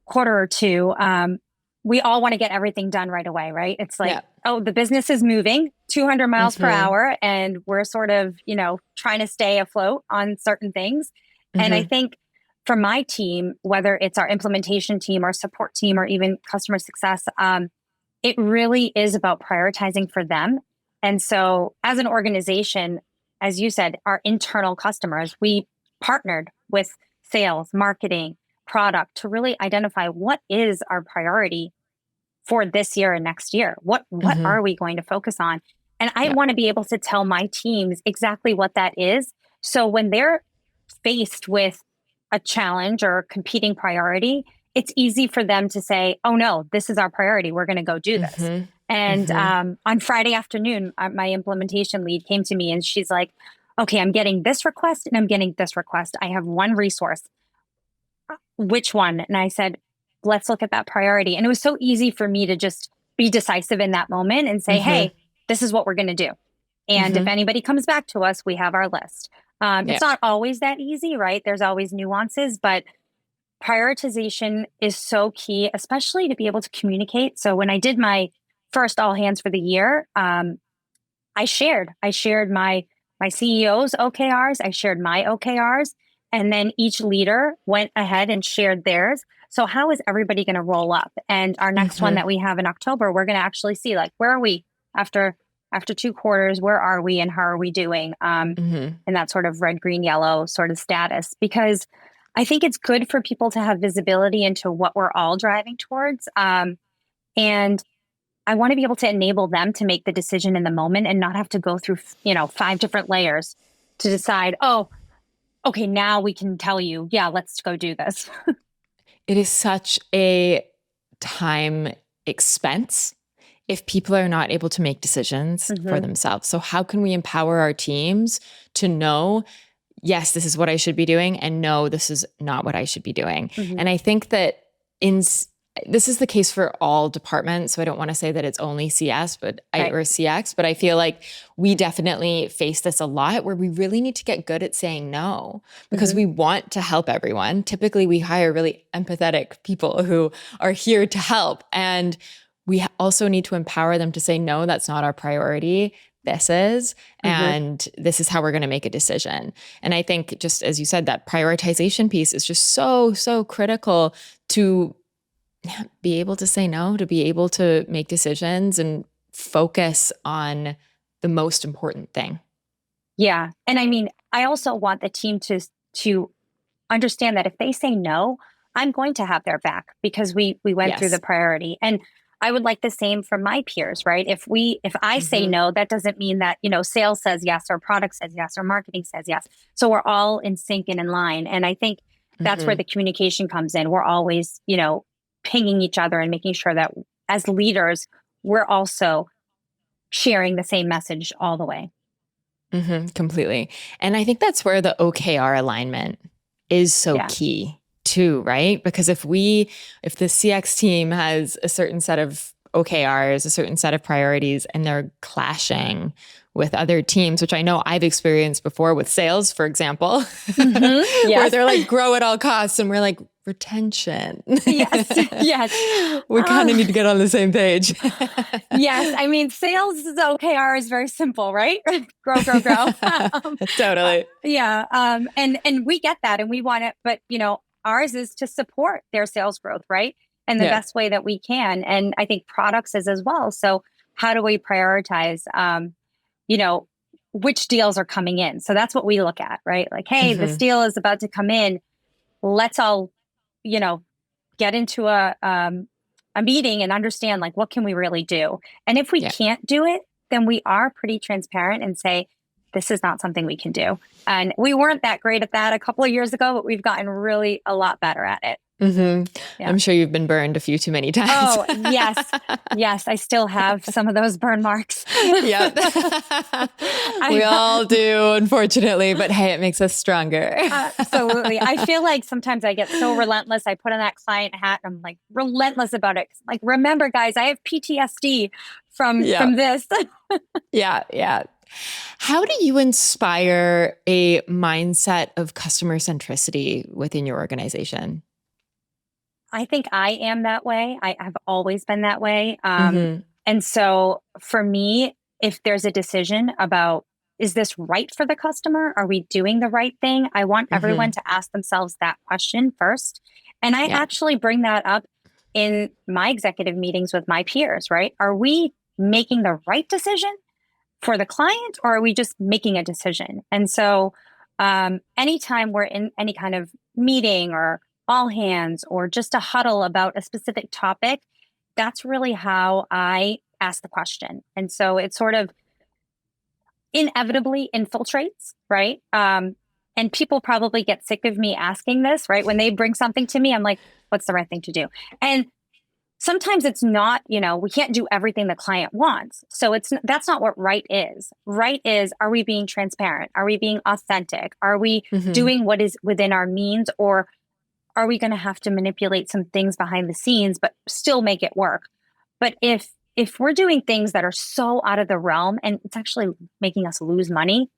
[SPEAKER 1] quarter or two. We all want to get everything done right away, right? It's like,
[SPEAKER 2] Yeah.
[SPEAKER 1] oh, the business is moving 200 miles per
[SPEAKER 2] Hmm.
[SPEAKER 1] hour, and we're sort of, trying to stay afloat on certain things. And I
[SPEAKER 2] Hmm.
[SPEAKER 1] think for my team, whether it's our implementation team, our support team, or even customer success, it really is about prioritizing for them. And so, as an organization, as you said, our internal customers, we partnered with sales, marketing, product to really identify what is our priority for this year and next year. What
[SPEAKER 2] Hmm.
[SPEAKER 1] are we going to focus on? And I
[SPEAKER 2] Yeah.
[SPEAKER 1] want to be able to tell my teams exactly what that is. So when they're faced with a challenge or a competing priority, it's easy for them to say, oh no, this is our priority. We're going to go do this.
[SPEAKER 2] Hmm.
[SPEAKER 1] And
[SPEAKER 2] Hmm.
[SPEAKER 1] on Friday afternoon, my implementation lead came to me and she's like, okay, I'm getting this request and I'm getting this request. I have one resource. Which one? And I said, let's look at that priority. And it was so easy for me to just be decisive in that moment and say,
[SPEAKER 2] Hmm.
[SPEAKER 1] hey, this is what we're going to do. And if
[SPEAKER 2] Hmm.
[SPEAKER 1] anybody comes back to us, we have our list. It's
[SPEAKER 2] Yeah.
[SPEAKER 1] not always that easy, right? There's always nuances, but prioritization is so key, especially to be able to communicate. So when I did my first all hands for the year, I shared my CEO's OKRs, I shared my OKRs, and then each leader went ahead and shared theirs. So how is everybody going to roll up? And our next one
[SPEAKER 2] Hmm.
[SPEAKER 1] that we have in October, we're going to actually see like where are we after 2 quarters? Where are we and how are we doing?
[SPEAKER 2] Hmm.
[SPEAKER 1] In that sort of red, green, yellow sort of status, because I think it's good for people to have visibility into what we're all driving towards. And I want to be able to enable them to make the decision in the moment and not have to go through, 5 different layers to decide, oh, okay, now we can tell you, yeah, let's go do this.
[SPEAKER 2] It is such a time expense if people are not able to make decisions for
[SPEAKER 1] Hmm.
[SPEAKER 2] themselves. So, how can we empower our teams to know yes, this is what I should be doing, and no, this is not what I should be doing.
[SPEAKER 1] Hmm.
[SPEAKER 2] And I think that this is the case for all departments. So I don't want to say that it's only CS,
[SPEAKER 1] Right.
[SPEAKER 2] or CX, but I feel like we definitely face this a lot where we really need to get good at saying no because
[SPEAKER 1] Hmm.
[SPEAKER 2] we want to help everyone. Typically, we hire really empathetic people who are here to help. And we also need to empower them to say, no, that's not our priority. This is,
[SPEAKER 1] Hmm.
[SPEAKER 2] and this is how we're going to make a decision. And I think, just as you said, that prioritization piece is just so, so critical to be able to say no, to be able to make decisions and focus on the most important thing.
[SPEAKER 1] Yeah. And I mean, I also want the team to understand that if they say no, I'm going to have their back because we went through the
[SPEAKER 2] Yes.
[SPEAKER 1] priority. And I would like the same from my peers, right? If I say
[SPEAKER 2] Mm-hmm.
[SPEAKER 1] no, that doesn't mean that, sales says yes or product says yes or marketing says yes. So we're all in sync and in line. And I think that's where
[SPEAKER 2] Mm-hmm.
[SPEAKER 1] the communication comes in. We're always, pinging each other and making sure that as leaders, we're also sharing the same message all the way.
[SPEAKER 2] Mm-hmm. Completely. And I think that's where the OKR alignment is so
[SPEAKER 1] Yeah.
[SPEAKER 2] key too, right? Because if the CX team has a certain set of OKRs, a certain set of priorities, and they're clashing with other teams, which I know I've experienced before with sales, for example,
[SPEAKER 1] Hmm.
[SPEAKER 2] where
[SPEAKER 1] Yes.
[SPEAKER 2] they're like, grow at all costs. And we're like, retention.
[SPEAKER 1] Yes. Yes.
[SPEAKER 2] We kind of
[SPEAKER 1] Um,
[SPEAKER 2] need to get on the same page.
[SPEAKER 1] Yes, I mean, sales OKR is very simple, right? Grow, grow, grow.
[SPEAKER 2] Totally.
[SPEAKER 1] Yeah, and we get that, and we want it, but ours is to support their sales growth, right? And the
[SPEAKER 2] Yeah.
[SPEAKER 1] best way that we can, and I think products is as well. So, how do we prioritize? You know, which deals are coming in? So that's what we look at, right? Like, hey, this
[SPEAKER 2] Hmm.
[SPEAKER 1] deal is about to come in. Let's all, you know, get into a meeting and understand like what can we really do. And if we
[SPEAKER 2] Yeah.
[SPEAKER 1] can't do it, then we are pretty transparent and say this is not something we can do. And we weren't that great at that a couple of years ago, but we've gotten really a lot better at it.
[SPEAKER 2] Hmm.
[SPEAKER 1] Yeah.
[SPEAKER 2] I'm sure you've been burned a few too many times.
[SPEAKER 1] Oh, yes. Yes, I still have some of those burn marks.
[SPEAKER 2] Yep. We
[SPEAKER 1] I,
[SPEAKER 2] all do, unfortunately, but hey, it makes us stronger.
[SPEAKER 1] absolutely. I feel like sometimes I get so relentless. I put on that client hat and I'm like relentless about it. Like, remember, guys, I have PTSD
[SPEAKER 2] Yeah.
[SPEAKER 1] from this.
[SPEAKER 2] Yeah. Yeah. How do you inspire a mindset of customer centricity within your organization?
[SPEAKER 1] I think I am that way. I have always been that way.
[SPEAKER 2] Hmm.
[SPEAKER 1] And so for me, if there's a decision about, is this right for the customer? Are we doing the right thing? I want everyone
[SPEAKER 2] Hmm.
[SPEAKER 1] to ask themselves that question first. And I
[SPEAKER 2] Yeah.
[SPEAKER 1] actually bring that up in my executive meetings with my peers, right? Are we making the right decision for the client or are we just making a decision? And so anytime we're in any kind of meeting or all hands or just a huddle about a specific topic, that's really how I ask the question. And so it sort of inevitably infiltrates, right? And people probably get sick of me asking this, right? When they bring something to me, I'm like, what's the right thing to do? And sometimes it's not, we can't do everything the client wants. So that's not what right is. Right is, are we being transparent? Are we being authentic? Are we
[SPEAKER 2] Hmm.
[SPEAKER 1] doing what is within our means, or are we going to have to manipulate some things behind the scenes but still make it work? But if we're doing things that are so out of the realm and it's actually making us lose money,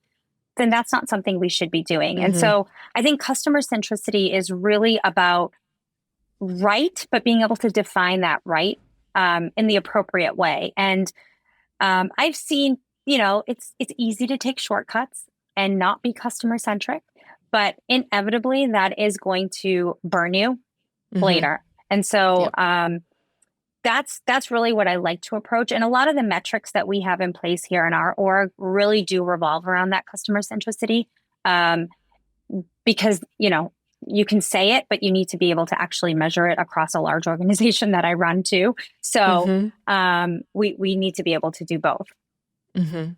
[SPEAKER 1] then that's not something we should be doing. And
[SPEAKER 2] Hmm.
[SPEAKER 1] so I think customer centricity is really about right, but being able to define that right in the appropriate way. And I've seen, it's easy to take shortcuts and not be customer centric, but inevitably that is going to burn you
[SPEAKER 2] Hmm.
[SPEAKER 1] later. And so
[SPEAKER 2] Yep.
[SPEAKER 1] that's really what I like to approach. And a lot of the metrics that we have in place here in our org really do revolve around that customer centricity. Um, because you can say it, but you need to be able to actually measure it across a large organization that I run too. So
[SPEAKER 2] Hmm.
[SPEAKER 1] we need to be able to do both.
[SPEAKER 2] Hmm.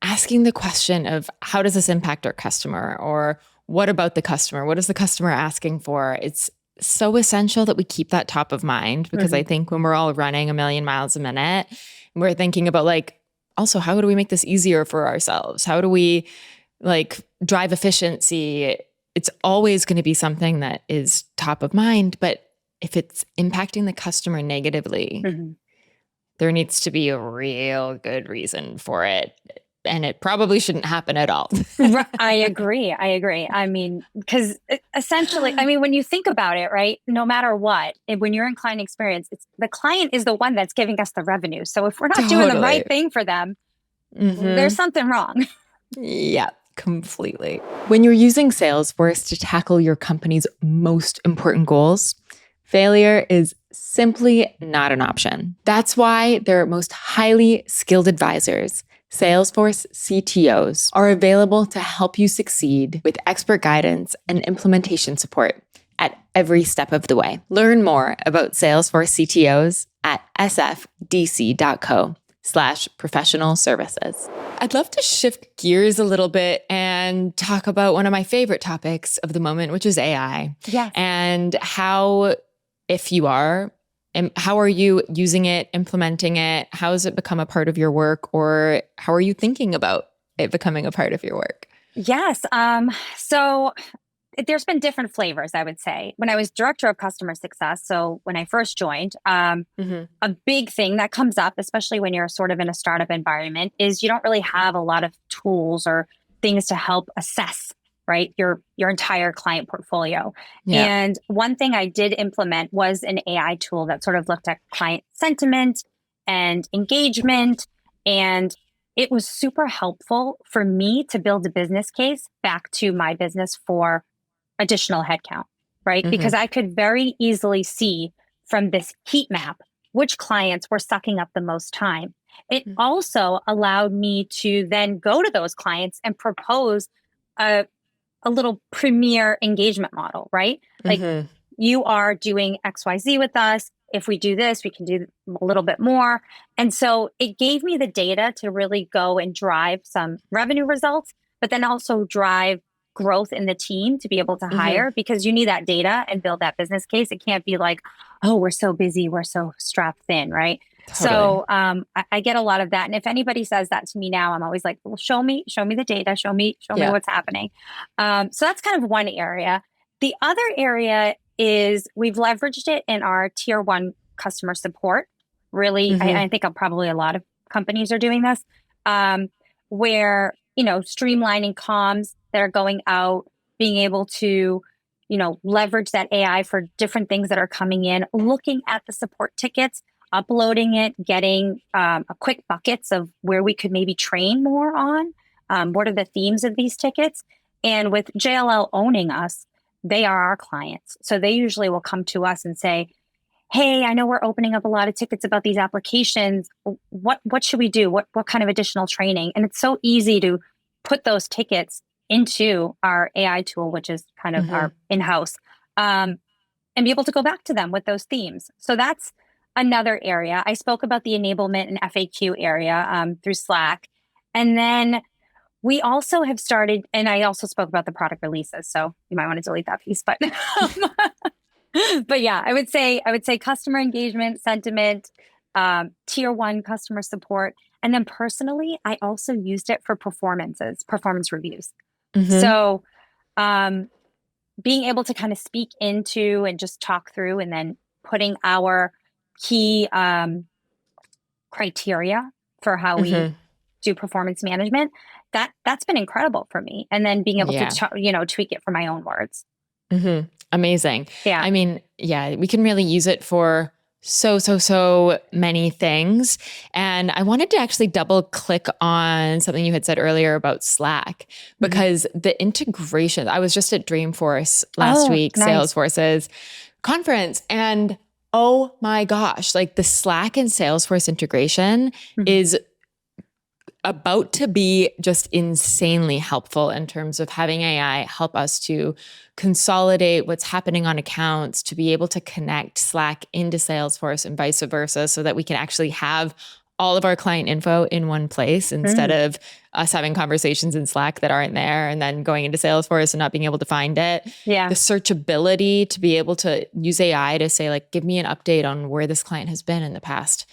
[SPEAKER 2] Asking the question of how does this impact our customer, or what about the customer? What is the customer asking for? It's so essential that we keep that top of mind, because I
[SPEAKER 1] Hmm.
[SPEAKER 2] think when we're all running a million miles a minute, we're thinking about like, also, how do we make this easier for ourselves? How do we like drive efficiency, it's always going to be something that is top of mind. But if it's impacting the customer negatively, there needs to be a real good reason for it. And it probably shouldn't happen at all.
[SPEAKER 1] I agree. I mean, because essentially, I mean, when you think about it, right, no matter what, when you're in client experience, the client is the one that's giving us the revenue. So if we're not doing the right thing for them, there's something wrong.
[SPEAKER 2] Yeah, completely. When you're using Salesforce to tackle your company's most important goals, failure is simply not an option. That's why their most highly skilled advisors, Salesforce CTOs, are available to help you succeed with expert guidance and implementation support at every step of the way. Learn more about Salesforce CTOs at sfdc.co/professional services. I'd love to shift gears a little bit and talk about one of my favorite topics of the moment, which is AI.
[SPEAKER 1] Yes.
[SPEAKER 2] And how, if you are, how are you using it, implementing it? How has it become a part of your work, or how are you thinking about it becoming a part of your work?
[SPEAKER 1] Yes. So there's been different flavors, I would say. When I was director of customer success, so when I first joined, a big thing that comes up, especially when you're sort of in a startup environment, is you don't really have a lot of tools or things to help assess, right, your entire client portfolio.
[SPEAKER 2] Yeah.
[SPEAKER 1] And one thing I did implement was an AI tool that sort of looked at client sentiment and engagement, and it was super helpful for me to build a business case back to my business for additional headcount, right? Because I could very easily see from this heat map which clients were sucking up the most time. It also allowed me to then go to those clients and propose a little premier engagement model, right? Like, you are doing XYZ with us. If we do this, we can do a little bit more. And so it gave me the data to really go and drive some revenue results, but then also drive growth in the team to be able to hire, because you need that data and build that business case. It can't be like, oh, we're so busy, we're so strapped thin, right?
[SPEAKER 2] Totally.
[SPEAKER 1] So I get a lot of that. And if anybody says that to me now, I'm always like, well, show me the data, show me what's happening. So that's kind of one area. The other area is we've leveraged it in our tier 1 customer support. Really, I think probably a lot of companies are doing this, where, streamlining comms that are going out, being able to, leverage that AI for different things that are coming in, looking at the support tickets, uploading it, getting a quick buckets of where we could maybe train more on. What are the themes of these tickets? And with JLL owning us, they are our clients. So they usually will come to us and say, hey, I know we're opening up a lot of tickets about these applications. What should we do? What kind of additional training? And it's so easy to put those tickets into our AI tool, which is kind of our in-house, and be able to go back to them with those themes. So that's another area. I spoke about the enablement and FAQ area through Slack. And then we also have started, and I also spoke about the product releases. So you might want to delete that piece, but but yeah, I would say customer engagement, sentiment, tier 1 customer support. And then personally, I also used it for performance reviews. So being able to kind of speak into and just talk through, and then putting our key criteria for how we do performance management, that's been incredible for me. And then being able to tweak it for my own words.
[SPEAKER 2] Amazing.
[SPEAKER 1] Yeah.
[SPEAKER 2] I mean, we can really use it for so many things. And I wanted to actually double click on something you had said earlier about Slack, because the integration, I was just at Dreamforce last week,
[SPEAKER 1] nice.
[SPEAKER 2] Salesforce's conference, and oh my gosh, like the Slack and Salesforce integration is about to be just insanely helpful in terms of having AI help us to consolidate what's happening on accounts, to be able to connect Slack into Salesforce and vice versa, so that we can actually have all of our client info in one place instead of us having conversations in Slack that aren't there and then going into Salesforce and not being able to find it.
[SPEAKER 1] Yeah.
[SPEAKER 2] The searchability, to be able to use AI to say, like, give me an update on where this client has been in the past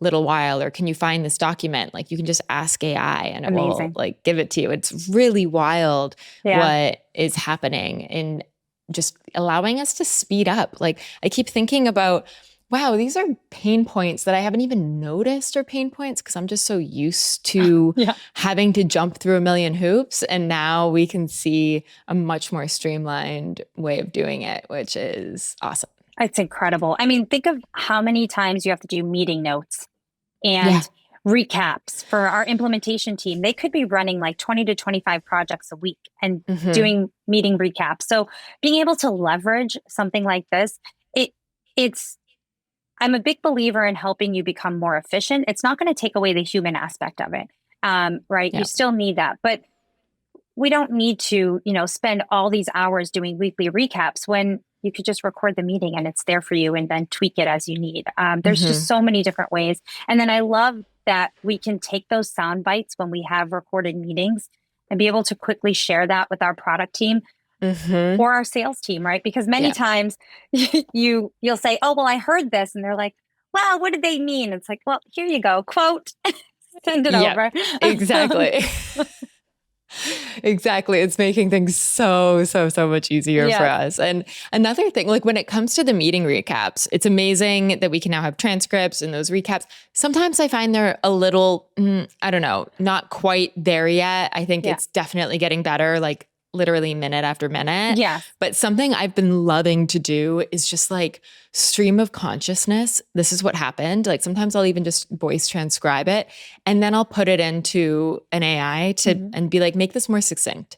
[SPEAKER 2] little while, or can you find this document? Like you can just ask AI and it will
[SPEAKER 1] Amazing.
[SPEAKER 2] like give it to you. It's really wild
[SPEAKER 1] Yeah.
[SPEAKER 2] what is happening in just allowing us to speed up. Like I keep thinking about, wow, these are pain points that I haven't even noticed are pain points because I'm just so used to
[SPEAKER 1] Yeah.
[SPEAKER 2] having to jump through a million hoops. And now we can see a much more streamlined way of doing it, which is awesome.
[SPEAKER 1] It's incredible. I mean, think of how many times you have to do meeting notes
[SPEAKER 2] Yeah.
[SPEAKER 1] and recaps for our implementation team. They could be running like 20 to 25 projects a week and
[SPEAKER 2] Hmm.
[SPEAKER 1] doing meeting recaps. So being able to leverage something like this, it it's I'm a big believer in helping you become more efficient. It's not going to take away the human aspect of it. Right. You
[SPEAKER 2] Yeah.
[SPEAKER 1] still need that, but we don't need to, spend all these hours doing weekly recaps when you could just record the meeting and it's there for you and then tweak it as you need. There's just
[SPEAKER 2] Hmm.
[SPEAKER 1] so many different ways. And then I love that we can take those sound bites when we have recorded meetings and be able to quickly share that with our product team
[SPEAKER 2] Hmm.
[SPEAKER 1] or our sales team, right? Because many
[SPEAKER 2] Yeah.
[SPEAKER 1] times you'll say, "Oh, well, I heard this," and they're like, "Wow, what did they mean?" It's like, "Well, here you go, quote, send it
[SPEAKER 2] Yep.
[SPEAKER 1] over."
[SPEAKER 2] Exactly. Exactly. It's making things so much easier for
[SPEAKER 1] Yes.
[SPEAKER 2] us. And another thing, like when it comes to the meeting recaps, it's amazing that we can now have transcripts and those recaps. Sometimes I find they're a little, I don't know, not quite there yet. I think
[SPEAKER 1] Yeah.
[SPEAKER 2] it's definitely getting better, like literally minute after minute.
[SPEAKER 1] Yes.
[SPEAKER 2] But something I've been loving to do is just like stream of consciousness. This is what happened. Like sometimes I'll even just voice transcribe it and then I'll put it into an AI to
[SPEAKER 1] Mhm.
[SPEAKER 2] and be like, make this more succinct.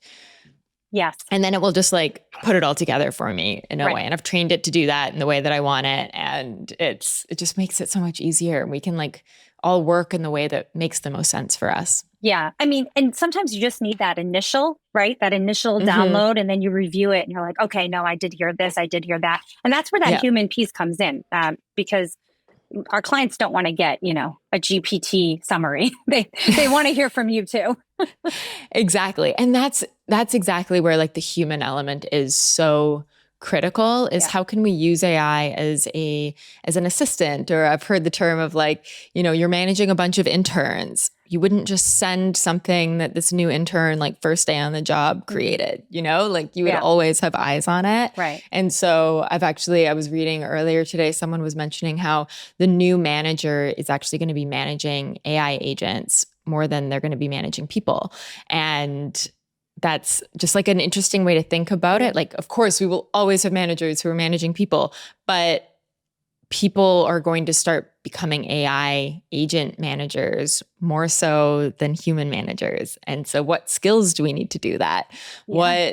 [SPEAKER 1] Yes.
[SPEAKER 2] And then it will just like put it all together for me in a
[SPEAKER 1] Right.
[SPEAKER 2] way. And I've trained it to do that in the way that I want it. And it just makes it so much easier. And we can like all work in the way that makes the most sense for us.
[SPEAKER 1] Yeah. I mean, and sometimes you just need that initial, right? That initial
[SPEAKER 2] Hmm.
[SPEAKER 1] download, and then you review it and you're like, okay, no, I did hear this, I did hear that. And that's where that
[SPEAKER 2] Yeah.
[SPEAKER 1] human piece comes in, because our clients don't want to get, a GPT summary. They want to hear from you too.
[SPEAKER 2] Exactly. And that's exactly where like the human element is so critical is
[SPEAKER 1] Yeah.
[SPEAKER 2] how can we use AI as an assistant, or I've heard the term of like, you're managing a bunch of interns. You wouldn't just send something that this new intern like first day on the job
[SPEAKER 1] Mhm.
[SPEAKER 2] created, like you would
[SPEAKER 1] Yeah.
[SPEAKER 2] always have eyes on it.
[SPEAKER 1] Right.
[SPEAKER 2] And so I was reading earlier today, someone was mentioning how the new manager is actually going to be managing AI agents more than they're going to be managing people. And that's just like an interesting way to think about
[SPEAKER 1] Yeah.
[SPEAKER 2] it. Like, of course, we will always have managers who are managing people, but people are going to start becoming AI agent managers more so than human managers. And so what skills do we need to do that?
[SPEAKER 1] Yeah.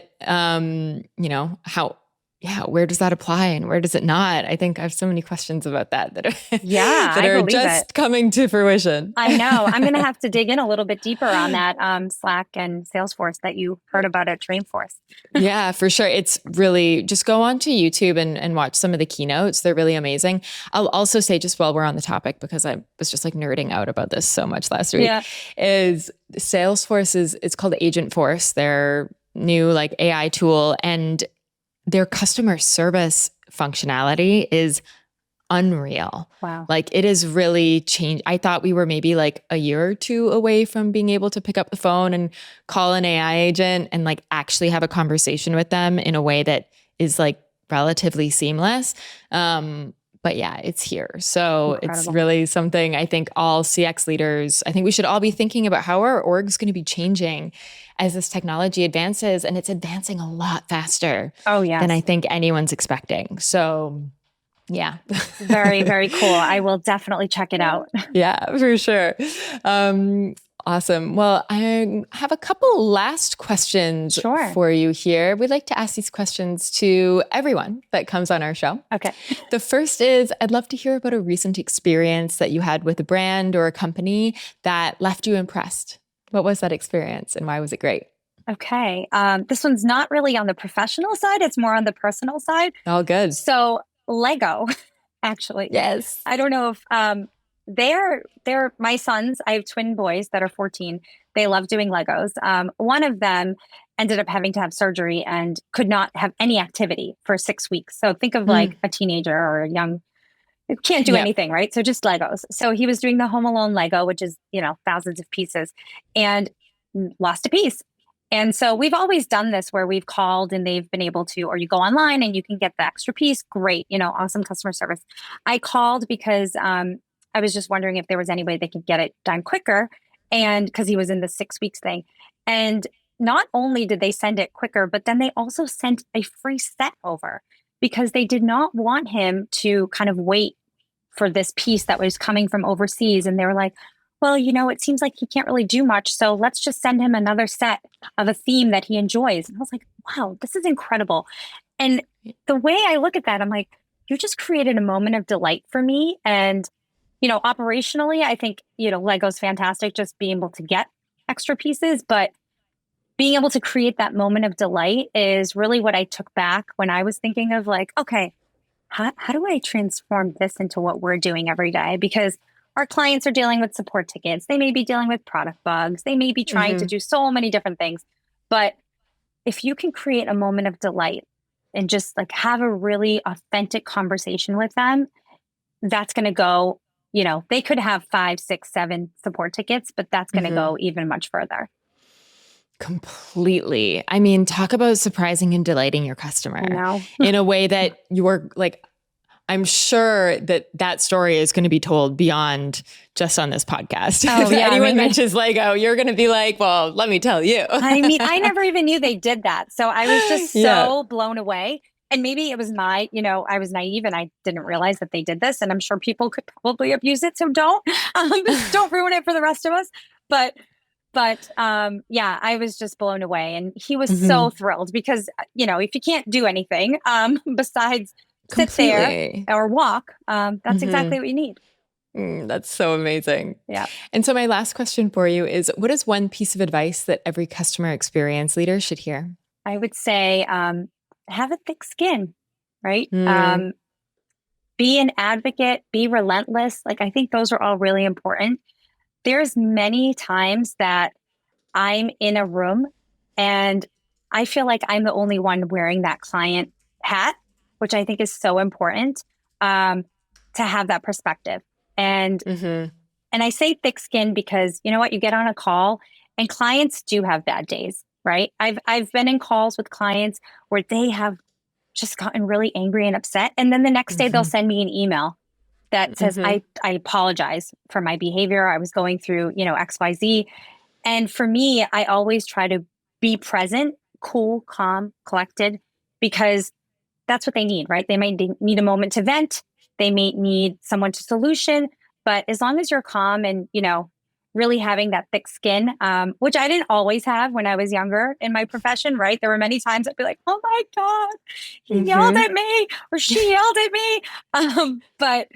[SPEAKER 2] How, yeah, where does that apply and where does it not? I think I have so many questions about that are,
[SPEAKER 1] Yeah,
[SPEAKER 2] that
[SPEAKER 1] I
[SPEAKER 2] are
[SPEAKER 1] believe it.
[SPEAKER 2] just coming to fruition.
[SPEAKER 1] I know. I'm going to have to dig in a little bit deeper on that Slack and Salesforce that you heard about at Dreamforce.
[SPEAKER 2] Yeah, for sure. It's really just go onto YouTube and watch some of the keynotes. They're really amazing. I'll also say, just while we're on the topic, because I was just like nerding out about this so much last week,
[SPEAKER 1] Yeah.
[SPEAKER 2] is Salesforce it's called Agent Force, their new like AI tool, and their customer service functionality is unreal.
[SPEAKER 1] Wow.
[SPEAKER 2] Like it is really changed. I thought we were maybe like a year or two away from being able to pick up the phone and call an AI agent and like actually have a conversation with them in a way that is like relatively seamless. But yeah, it's here. So it's
[SPEAKER 1] Incredible.
[SPEAKER 2] really something I think all CX leaders, I think we should all be thinking about how our org is going to be changing as this technology advances. And it's advancing a lot faster
[SPEAKER 1] Oh,
[SPEAKER 2] than I
[SPEAKER 1] yes.
[SPEAKER 2] think anyone's expecting. So yeah.
[SPEAKER 1] Very, very cool. I will definitely check it out.
[SPEAKER 2] Yeah, for sure. Awesome. Well, I have a couple last questions
[SPEAKER 1] Sure.
[SPEAKER 2] for you here. We'd like to ask these questions to everyone that comes on our show.
[SPEAKER 1] Okay.
[SPEAKER 2] The first is I'd love to hear about a recent experience that you had with a brand or a company that left you impressed. What was that experience and why was it great?
[SPEAKER 1] Okay. This one's not really on the professional side, it's more on the personal side.
[SPEAKER 2] All good.
[SPEAKER 1] So, Lego, actually.
[SPEAKER 2] Yes.
[SPEAKER 1] I don't know if they're my sons. I have twin boys that are 14. They love doing Legos. One of them ended up having to have surgery and could not have any activity for 6 weeks. So think of
[SPEAKER 2] Mm,
[SPEAKER 1] like a teenager or a young It can't do
[SPEAKER 2] Yeah.
[SPEAKER 1] anything, right? So just Legos. So he was doing the Home Alone Lego, which is, thousands of pieces, and lost a piece. And so we've always done this where we've called and they've been able to, or you go online and you can get the extra piece. Great, awesome customer service. I called because I was just wondering if there was any way they could get it done quicker. And because he was in the 6 weeks thing. And not only did they send it quicker, but then they also sent a free set over because they did not want him to kind of wait for this piece that was coming from overseas. And they were like, well, it seems like he can't really do much. So let's just send him another set of a theme that he enjoys. And I was like, wow, this is incredible. And the way I look at that, I'm like, you just created a moment of delight for me. And, operationally, I think, Lego's fantastic, just being able to get extra pieces. But being able to create that moment of delight is really what I took back when I was thinking of like, okay, how do I transform this into what we're doing every day? Because our clients are dealing with support tickets. They may be dealing with product bugs. They may be trying to do so many different things. But if you can create a moment of delight and just like have a really authentic conversation with them, that's going to go, they could have 5, 6, 7 support tickets, but that's going to go even much further.
[SPEAKER 2] Completely. I mean, talk about surprising and delighting your customer in a way that you're like, I'm sure that story is going to be told beyond just on this podcast.
[SPEAKER 1] Oh,
[SPEAKER 2] if anyone mentions Lego, you're going to be like, well, let me tell you.
[SPEAKER 1] I mean, I never even knew they did that. So I was just so blown away. And maybe it was I was naive and I didn't realize that they did this. And I'm sure people could probably abuse it. So don't ruin it for the rest of us. But yeah, I was just blown away. And he was so thrilled because, if you can't do anything besides sit there or walk, that's exactly what you need.
[SPEAKER 2] That's so amazing.
[SPEAKER 1] Yeah.
[SPEAKER 2] And so my last question for you is, what is one piece of advice that every customer experience leader should hear?
[SPEAKER 1] I would say have a thick skin, right? Be an advocate, be relentless. Like, I think those are all really important. There's many times that I'm in a room and I feel like I'm the only one wearing that client hat, which I think is so important to have that perspective. And I say thick skin because you know what, you get on a call and clients do have bad days, right? I've been in calls with clients where they have just gotten really angry and upset. And then the next day they'll send me an email that says, I apologize for my behavior. I was going through, XYZ. And for me, I always try to be present, cool, calm, collected, because that's what they need, right? They might need a moment to vent. They may need someone to solution. But as long as you're calm and, really having that thick skin, which I didn't always have when I was younger in my profession, right? There were many times I'd be like, oh my God, he yelled at me or she yelled at me. But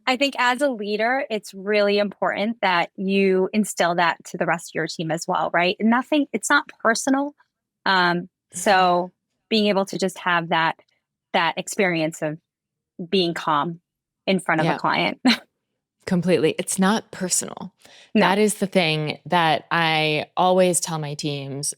[SPEAKER 1] I think as a leader, it's really important that you instill that to the rest of your team as well, right? And it's not personal. So being able to just have that experience of being calm in front of a client.
[SPEAKER 2] Completely. It's not personal. No. That is the thing that I always tell my teams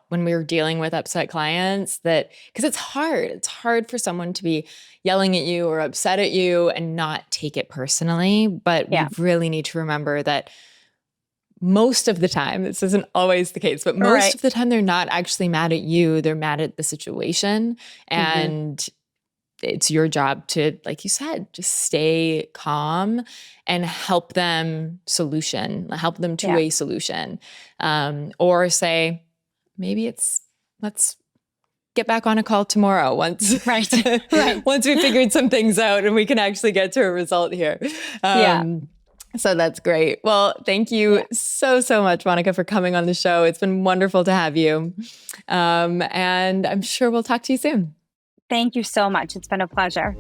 [SPEAKER 2] when we're dealing with upset clients, that because it's hard. It's hard for someone to be yelling at you or upset at you and not take it personally. But we really need to remember that most of the time, this isn't always the case, but most of the time they're not actually mad at you. They're mad at the situation. And it's your job to, like you said, just stay calm and help them to a solution. Or say, maybe let's get back on a call tomorrow once we figured some things out and we can actually get to a result here. So that's great. Well, thank you so much, Monica, for coming on the show. It's been wonderful to have you. And I'm sure we'll talk to you soon.
[SPEAKER 1] Thank you so much. It's been a pleasure.